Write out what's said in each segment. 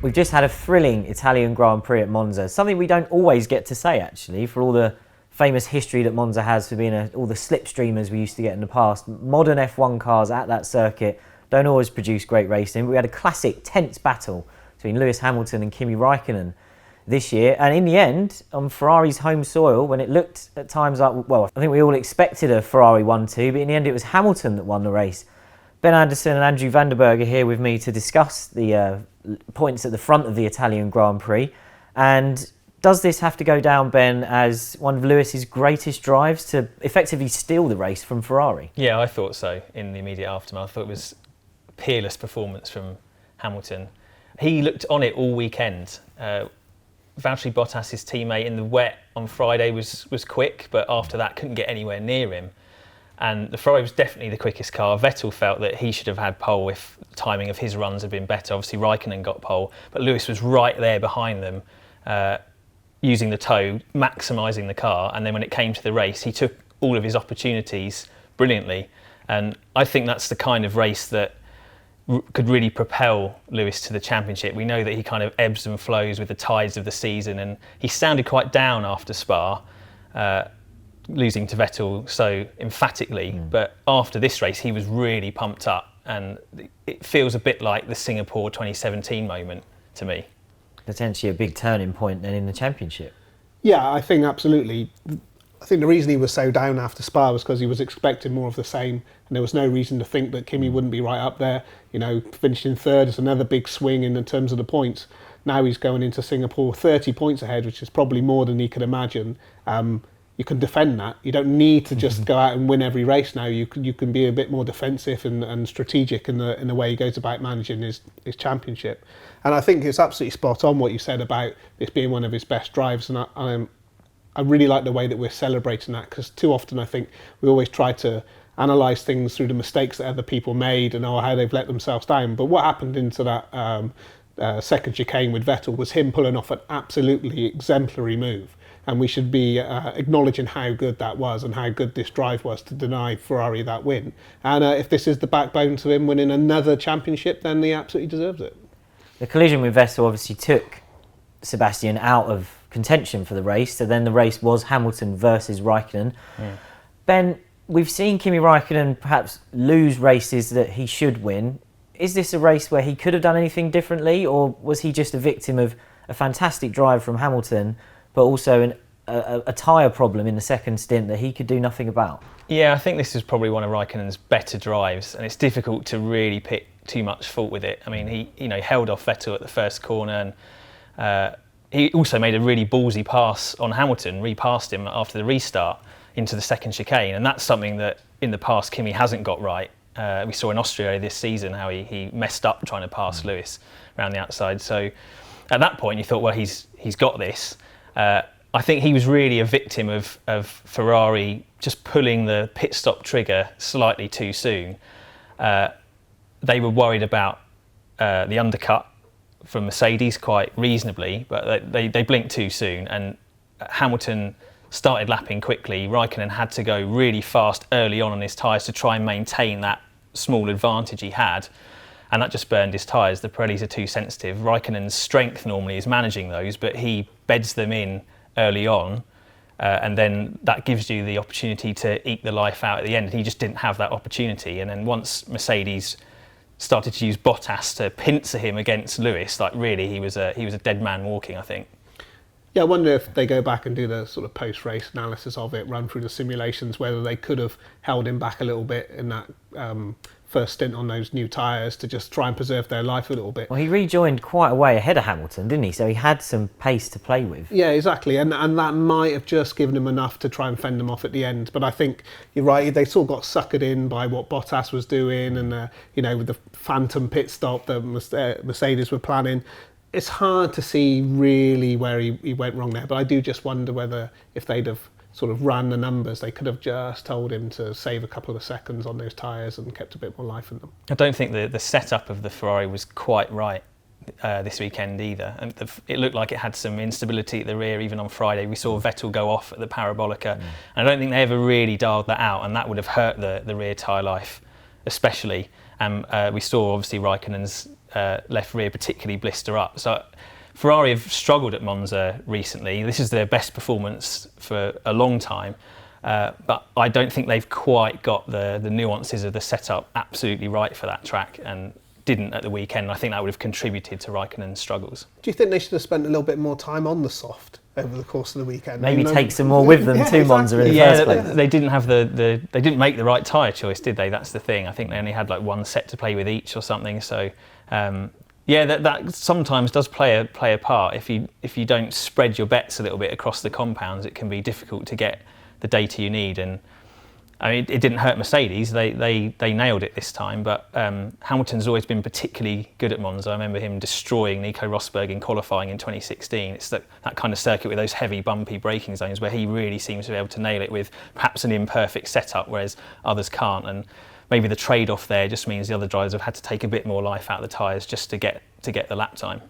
We've just had a thrilling Italian Grand Prix at Monza, something we don't always get to say actually, for all the famous history that Monza has for being all the slipstreamers we used to get in the past. Modern F1 cars at that circuit don't always produce great racing, but we had a classic tense battle between Lewis Hamilton and Kimi Raikkonen this year, and in the end, on Ferrari's home soil, when it looked at times like, well, I think we all expected a Ferrari 1-2, but in the end it was Hamilton that won the race. Ben Anderson and Andrew van der Berg are here with me to discuss the points at the front of the Italian Grand Prix. And does this have to go down, Ben, as one of Lewis's greatest drives to effectively steal the race from Ferrari? Yeah, I thought so in the immediate aftermath. I thought it was a peerless performance from Hamilton. He looked on it all weekend. Valtteri Bottas, his teammate, in the wet on Friday was quick, but after that couldn't get anywhere near him. And the Ferrari was definitely the quickest car. Vettel felt that he should have had pole if the timing of his runs had been better. Obviously Raikkonen got pole, but Lewis was right there behind them, using the toe, maximising the car. And then when it came to the race, he took all of his opportunities brilliantly. And I think that's the kind of race that could really propel Lewis to the championship. We know that he kind of ebbs and flows with the tides of the season, and he sounded quite down after Spa, losing to Vettel so emphatically. But after this race, he was really pumped up, and it feels a bit like the Singapore 2017 moment to me. Potentially a big turning point then in the championship. Yeah, I think absolutely. I think the reason he was so down after Spa was because he was expecting more of the same, and there was no reason to think that Kimi wouldn't be right up there. You know, finishing third is another big swing in terms of the points. Now he's going into Singapore 30 points ahead, which is probably more than he could imagine. You can defend that. You don't need to just go out and win every race now. You can be a bit more defensive and strategic in the way he goes about managing his championship. And I think it's absolutely spot on what you said about this being one of his best drives. And I really like the way that we're celebrating that, because too often I think we always try to analyse things through the mistakes that other people made and how they've let themselves down. But what happened into that second chicane with Vettel was him pulling off an absolutely exemplary move. And we should be acknowledging how good that was and how good this drive was to deny Ferrari that win. And if this is the backbone to him winning another championship, then he absolutely deserves it. The collision with Vettel obviously took Sebastian out of contention for the race, so then the race was Hamilton versus Raikkonen. Ben, we've seen Kimi Raikkonen perhaps lose races that he should win. Is this a race where he could have done anything differently, or was he just a victim of a fantastic drive from Hamilton, but also a tyre problem in the second stint that he could do nothing about? Yeah, I think this is probably one of Raikkonen's better drives, and it's difficult to really pick too much fault with it. I mean, he held off Vettel at the first corner, and he also made a really ballsy pass on Hamilton, repassed him after the restart into the second chicane, and that's something that in the past Kimi hasn't got right. We saw in Austria this season how he messed up trying to pass Lewis around the outside. So at that point you thought, well, he's got this. I think he was really a victim of Ferrari just pulling the pit stop trigger slightly too soon. They were worried about the undercut from Mercedes quite reasonably, but they blinked too soon, and Hamilton started lapping quickly. Raikkonen had to go really fast early on his tyres to try and maintain that small advantage he had, and that just burned his tyres. The Pirellis are too sensitive. Raikkonen's strength normally is managing those, but he beds them in early on, and then that gives you the opportunity to eke the life out at the end. He just didn't have that opportunity, and then once Mercedes started to use Bottas to pincer him against Lewis, like really he was a dead man walking, I think. Yeah, I wonder if they go back and do the sort of post-race analysis of it, run through the simulations, whether they could have held him back a little bit in that first stint on those new tyres to just try and preserve their life a little bit. Well, he rejoined quite a way ahead of Hamilton, didn't he? So he had some pace to play with. Yeah, exactly. And that might have just given him enough to try and fend them off at the end. But I think you're right, they sort of got suckered in by what Bottas was doing and, with the phantom pit stop that Mercedes were planning. It's hard to see really where he went wrong there. But I do just wonder whether if they'd have sort of ran the numbers, they could have just told him to save a couple of seconds on those tyres and kept a bit more life in them. I don't think the setup of the Ferrari was quite right this weekend either. And it looked like it had some instability at the rear. Even on Friday, we saw Vettel go off at the parabolica. And I don't think they ever really dialed that out, and that would have hurt the rear tyre life especially. And we saw obviously Raikkonen's left rear particularly blister up. So Ferrari have struggled at Monza recently. This is their best performance for a long time. But I don't think they've quite got the nuances of the setup absolutely right for that track, and didn't at the weekend. I think that would have contributed to Raikkonen's struggles. Do you think they should have spent a little bit more time on the soft over the course of the weekend? Maybe take some more with them to Monza in the first place. They didn't have they didn't make the right tyre choice, did they? That's the thing. I think they only had like one set to play with each or something. So that sometimes does play a part. If you don't spread your bets a little bit across the compounds, it can be difficult to get the data you need. And I mean, it didn't hurt Mercedes. They nailed it this time. But Hamilton's always been particularly good at Monza. I remember him destroying Nico Rosberg in qualifying in 2016. It's that kind of circuit with those heavy, bumpy braking zones where he really seems to be able to nail it with perhaps an imperfect setup, whereas others can't. And maybe the trade-off there just means the other drivers have had to take a bit more life out of the tyres just to get the lap time.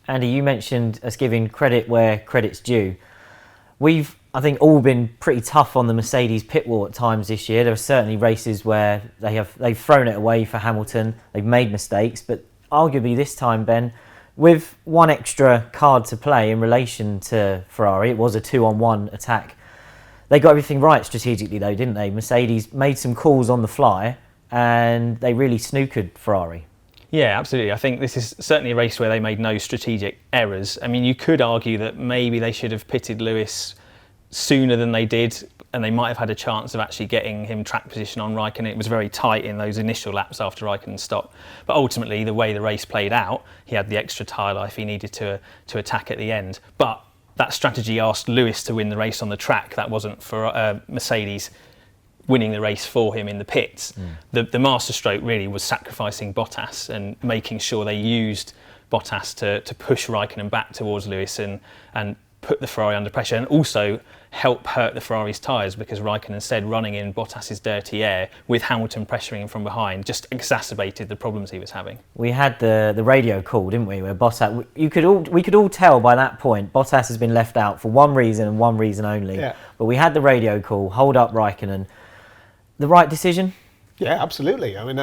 Andy, you mentioned us giving credit where credit's due. We've, I think, all been pretty tough on the Mercedes pit wall at times this year. There are certainly races where they've thrown it away for Hamilton. They've made mistakes, but arguably this time, Ben, with one extra card to play in relation to Ferrari, it was a 2-on-1 attack. They got everything right strategically though, didn't they? Mercedes made some calls on the fly and they really snookered Ferrari. Yeah, absolutely. I think this is certainly a race where they made no strategic errors. I mean, you could argue that maybe they should have pitted Lewis sooner than they did, and they might have had a chance of actually getting him track position on Raikkonen. It was very tight in those initial laps after Raikkonen stopped. But ultimately, the way the race played out, he had the extra tyre life he needed to attack at the end. But that strategy asked Lewis to win the race on the track. That wasn't for Mercedes winning the race for him in the pits. The masterstroke really was sacrificing Bottas and making sure they used Bottas to push Raikkonen back towards Lewis and put the Ferrari under pressure, and also help hurt the Ferrari's tyres, because Raikkonen said running in Bottas's dirty air with Hamilton pressuring him from behind just exacerbated the problems he was having. We had the radio call, didn't we, where Bottas, we could all tell by that point Bottas has been left out for one reason and one reason only. Yeah. But we had the radio call, hold up Raikkonen. The right decision? Yeah, absolutely. I mean,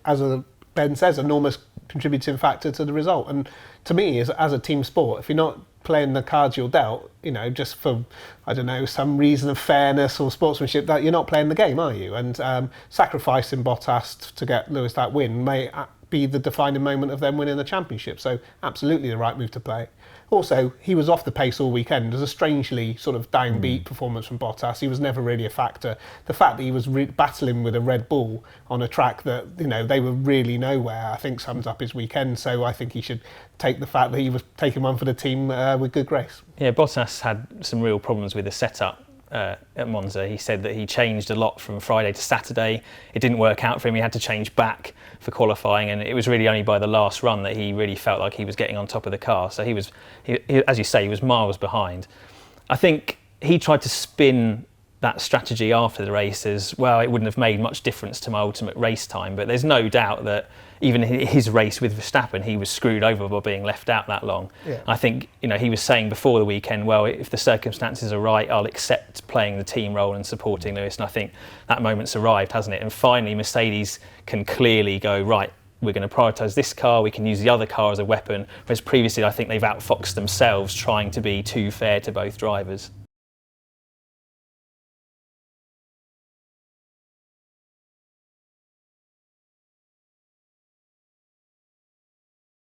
as Ben says, enormous contributing factor to the result. And to me, as a team sport, if you're not playing the cards you're dealt, just for, I don't know, some reason of fairness or sportsmanship, that you're not playing the game, are you? And sacrificing Bottas to get Lewis that win may be the defining moment of them winning the championship. So absolutely the right move to play. Also, he was off the pace all weekend. It was a strangely sort of downbeat performance from Bottas. He was never really a factor. The fact that he was battling with a Red Bull on a track that, they were really nowhere, I think sums up his weekend. So I think he should take the fact that he was taking one for the team with good grace. Yeah, Bottas had some real problems with the setup at Monza. He said that he changed a lot from Friday to Saturday. It didn't work out for him. He had to change back for qualifying, and it was really only by the last run that he really felt like he was getting on top of the car. So he as you say, he was miles behind. I think he tried to spin that strategy after the race as, well, it wouldn't have made much difference to my ultimate race time, but there's no doubt that even in his race with Verstappen, he was screwed over by being left out that long. Yeah. I think, he was saying before the weekend, well, if the circumstances are right, I'll accept playing the team role and supporting Lewis. And I think that moment's arrived, hasn't it? And finally, Mercedes can clearly go, right, we're going to prioritise this car, we can use the other car as a weapon. Whereas previously, I think they've outfoxed themselves trying to be too fair to both drivers.